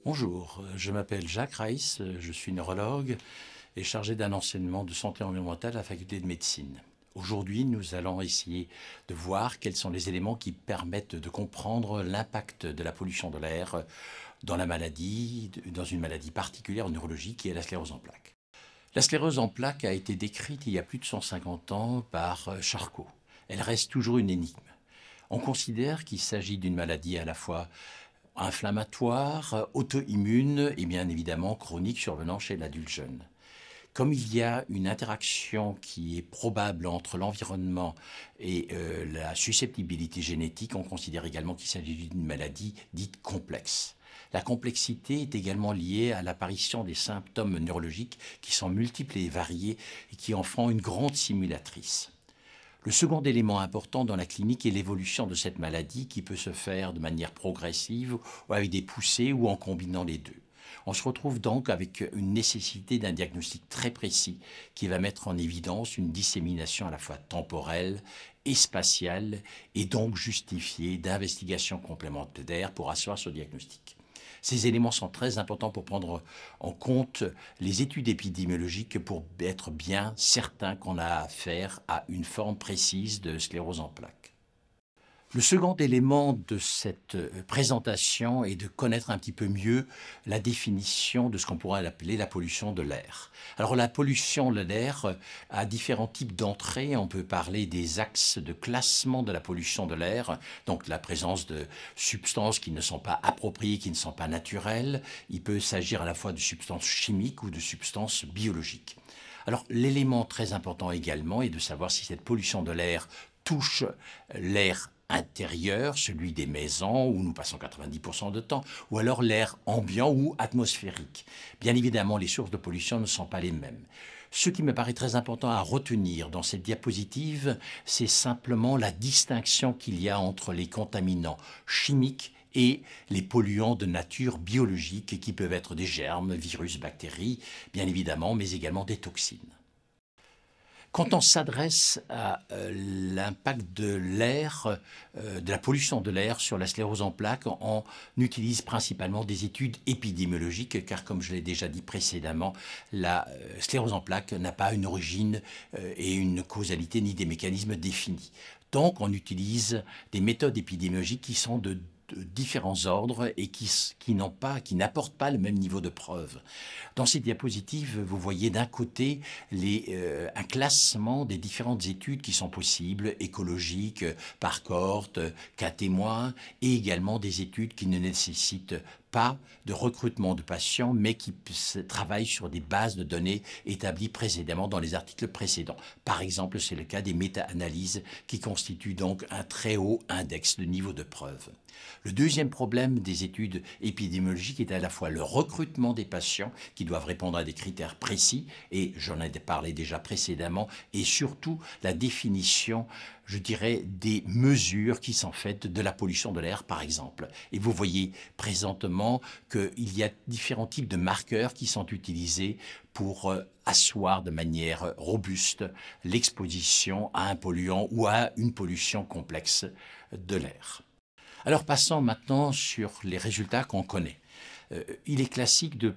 Bonjour, je m'appelle Jacques Reiss, je suis neurologue et chargé d'un enseignement de santé environnementale à la faculté de médecine. Aujourd'hui, nous allons essayer de voir quels sont les éléments qui permettent de comprendre l'impact de la pollution de l'air dans la maladie, dans une maladie particulière neurologique qui est la sclérose en plaques. La sclérose en plaques a été décrite il y a plus de 150 ans par Charcot. Elle reste toujours une énigme. On considère qu'il s'agit d'une maladie à la fois inflammatoire, auto-immune et bien évidemment chronique survenant chez l'adulte jeune. Comme il y a une interaction qui est probable entre l'environnement et la susceptibilité génétique, on considère également qu'il s'agit d'une maladie dite complexe. La complexité est également liée à l'apparition des symptômes neurologiques qui sont multiples et variés et qui en font une grande simulatrice. Le second élément important dans la clinique est l'évolution de cette maladie qui peut se faire de manière progressive ou avec des poussées ou en combinant les deux. On se retrouve donc avec une nécessité d'un diagnostic très précis qui va mettre en évidence une dissémination à la fois temporelle et spatiale et donc justifier d'investigations complémentaires pour asseoir ce diagnostic. Ces éléments sont très importants pour prendre en compte les études épidémiologiques pour être bien certain qu'on a affaire à une forme précise de sclérose en plaques. Le second élément de cette présentation est de connaître un petit peu mieux la définition de ce qu'on pourrait appeler la pollution de l'air. Alors la pollution de l'air a différents types d'entrées. On peut parler des axes de classement de la pollution de l'air, donc la présence de substances qui ne sont pas appropriées, qui ne sont pas naturelles. Il peut s'agir à la fois de substances chimiques ou de substances biologiques. Alors l'élément très important également est de savoir si cette pollution de l'air touche l'air intérieur, celui des maisons, où nous passons 90% de temps, ou alors l'air ambiant ou atmosphérique. Bien évidemment, les sources de pollution ne sont pas les mêmes. Ce qui me paraît très important à retenir dans cette diapositive, c'est simplement la distinction qu'il y a entre les contaminants chimiques et les polluants de nature biologique qui peuvent être des germes, virus, bactéries, bien évidemment, mais également des toxines. Quand on s'adresse à l'impact de l'air, de la pollution de l'air sur la sclérose en plaques, on utilise principalement des études épidémiologiques, car comme je l'ai déjà dit précédemment, la sclérose en plaques n'a pas une origine et une causalité ni des mécanismes définis. Donc on utilise des méthodes épidémiologiques qui sont de différents ordres et qui n'apportent pas le même niveau de preuve. Dans ces diapositives, vous voyez d'un côté un classement des différentes études qui sont possibles, écologiques, par cohorte, cas témoins, et également des études qui ne nécessitent pas de recrutement de patients, mais qui travaillent sur des bases de données établies précédemment dans les articles précédents. Par exemple, c'est le cas des méta-analyses qui constituent donc un très haut index de niveau de preuve. Le deuxième problème des études épidémiologiques est à la fois le recrutement des patients qui doivent répondre à des critères précis, et j'en ai parlé déjà précédemment, et surtout la définition, je dirais, des mesures qui sont faites de la pollution de l'air, par exemple. Et vous voyez présentement qu'il y a différents types de marqueurs qui sont utilisés pour asseoir de manière robuste l'exposition à un polluant ou à une pollution complexe de l'air. Alors passons maintenant sur les résultats qu'on connaît. Il est classique de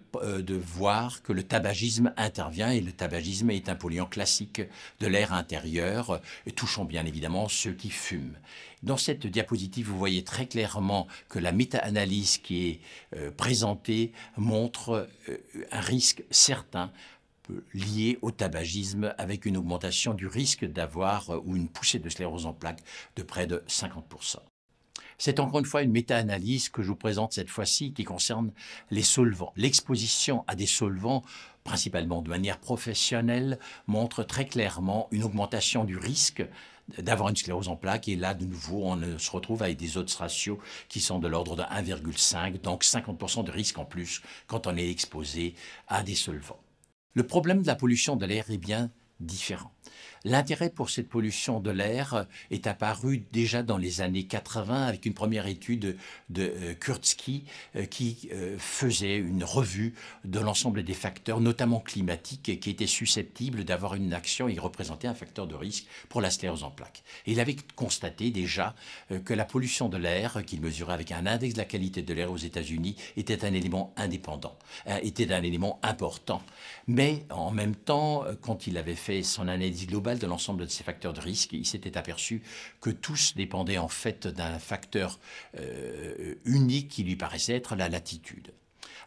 voir que le tabagisme intervient, et le tabagisme est un polluant classique de l'air intérieur, touchant bien évidemment ceux qui fument. Dans cette diapositive, vous voyez très clairement que la méta-analyse qui est présentée montre un risque certain lié au tabagisme, avec une augmentation du risque d'avoir ou une poussée de sclérose en plaques de près de 50%. C'est encore une fois une méta-analyse que je vous présente cette fois-ci qui concerne les solvants. L'exposition à des solvants, principalement de manière professionnelle, montre très clairement une augmentation du risque d'avoir une sclérose en plaques. Et là, de nouveau, on se retrouve avec des odds ratios qui sont de l'ordre de 1,5, donc 50% de risque en plus quand on est exposé à des solvants. Le problème de la pollution de l'air est bien différents. L'intérêt pour cette pollution de l'air est apparu déjà dans les années 80 avec une première étude de Kurtzky qui faisait une revue de l'ensemble des facteurs, notamment climatiques, qui étaient susceptibles d'avoir une action et représentaient un facteur de risque pour la sclérose en plaques. Et il avait constaté déjà que la pollution de l'air, qu'il mesurait avec un index de la qualité de l'air aux États-Unis, était un élément indépendant, était un élément important. Mais en même temps, quand il avait fait son analyse globale de l'ensemble de ces facteurs de risque, il s'était aperçu que tous dépendaient en fait d'un facteur unique qui lui paraissait être la latitude.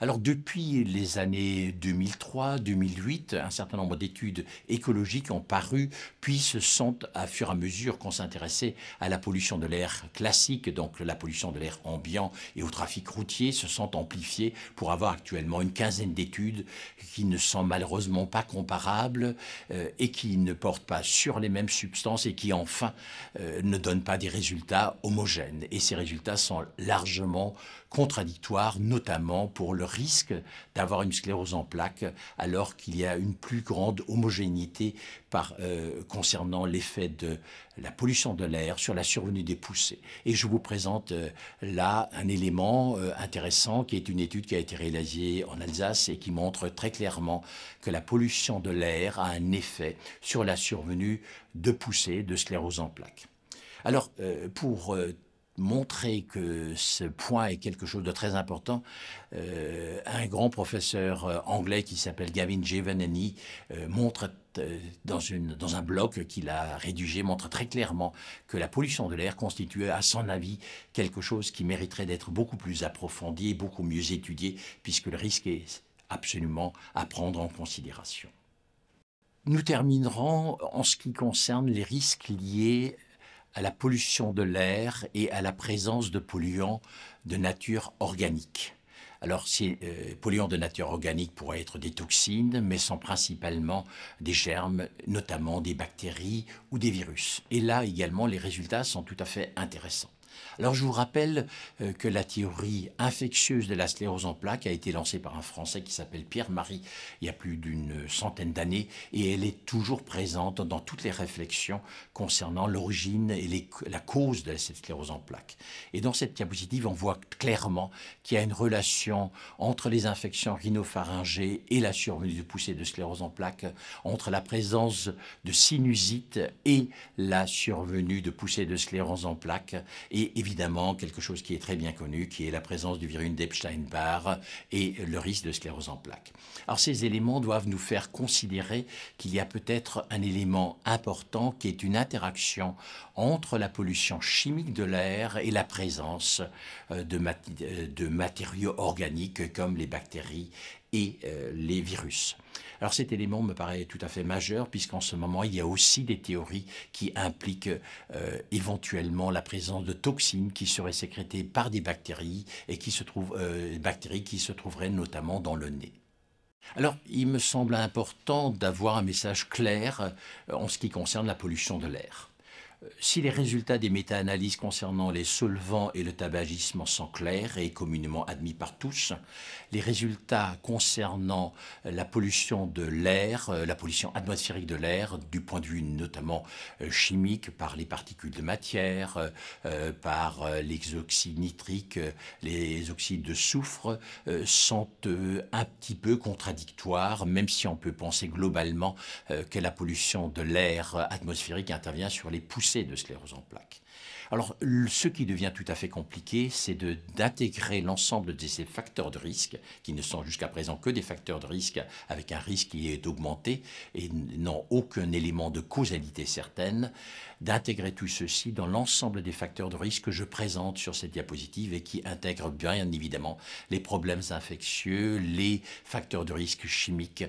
Alors depuis les années 2003-2008, un certain nombre d'études écologiques ont paru, puis se sont, à fur et à mesure qu'on s'intéressait à la pollution de l'air classique, donc la pollution de l'air ambiant et au trafic routier, se sont amplifiées pour avoir actuellement une quinzaine d'études qui ne sont malheureusement pas comparables et qui ne portent pas sur les mêmes substances et qui enfin ne donnent pas des résultats homogènes. Et ces résultats sont largement contradictoires, notamment pour le risque d'avoir une sclérose en plaques, alors qu'il y a une plus grande homogénéité concernant l'effet de la pollution de l'air sur la survenue des poussées. Et je vous présente là un élément intéressant qui est une étude qui a été réalisée en Alsace et qui montre très clairement que la pollution de l'air a un effet sur la survenue de poussées de sclérose en plaques. Alors, pour montrer que ce point est quelque chose de très important, un grand professeur anglais qui s'appelle Gavin Giovannini montre dans un blog qu'il a rédigé, montre très clairement que la pollution de l'air constitue, à son avis, quelque chose qui mériterait d'être beaucoup plus approfondi et beaucoup mieux étudié, puisque le risque est absolument à prendre en considération. Nous terminerons en ce qui concerne les risques liés à la pollution de l'air et à la présence de polluants de nature organique. Alors, ces polluants de nature organique pourraient être des toxines, mais sont principalement des germes, notamment des bactéries ou des virus. Et là également, les résultats sont tout à fait intéressants. Alors je vous rappelle que la théorie infectieuse de la sclérose en plaques a été lancée par un Français qui s'appelle Pierre Marie il y a plus d'une centaine d'années et elle est toujours présente dans toutes les réflexions concernant l'origine et la cause de cette sclérose en plaques. Et dans cette diapositive, on voit clairement qu'il y a une relation entre les infections rhinopharyngées et la survenue de poussées de sclérose en plaques, entre la présence de sinusite et la survenue de poussées de sclérose en plaques, et évidemment quelque chose qui est très bien connu, qui est la présence du virus d'Epstein-Barr et le risque de sclérose en plaques. Alors ces éléments doivent nous faire considérer qu'il y a peut-être un élément important qui est une interaction entre la pollution chimique de l'air et la présence de matériaux organiques comme les bactéries et les virus. Alors cet élément me paraît tout à fait majeur puisqu'en ce moment il y a aussi des théories qui impliquent éventuellement la présence de toxines qui seraient sécrétées par des bactéries et qui se trouveraient notamment dans le nez. Alors, il me semble important d'avoir un message clair en ce qui concerne la pollution de l'air. Si les résultats des méta-analyses concernant les solvants et le tabagisme sont clairs et communément admis par tous, les résultats concernant la pollution de l'air, la pollution atmosphérique de l'air, du point de vue notamment chimique, par les particules de matière, par les oxydes nitriques, les oxydes de soufre, sont un petit peu contradictoires, même si on peut penser globalement que la pollution de l'air atmosphérique intervient sur les poussées de sclérose en plaques. Alors, ce qui devient tout à fait compliqué, c'est d'intégrer l'ensemble de ces facteurs de risque, qui ne sont jusqu'à présent que des facteurs de risque avec un risque qui est augmenté et n'ont aucun élément de causalité certaine, d'intégrer tout ceci dans l'ensemble des facteurs de risque que je présente sur cette diapositive et qui intègrent bien évidemment les problèmes infectieux, les facteurs de risque chimiques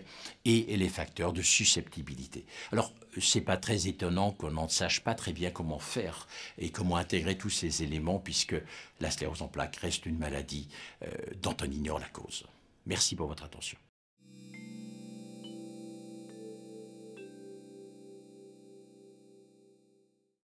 et les facteurs de susceptibilité. Alors, c'est pas très étonnant qu'on n'en sache pas très bien comment faire et comment intégrer tous ces éléments puisque la sclérose en plaques reste une maladie dont on ignore la cause. Merci pour votre attention.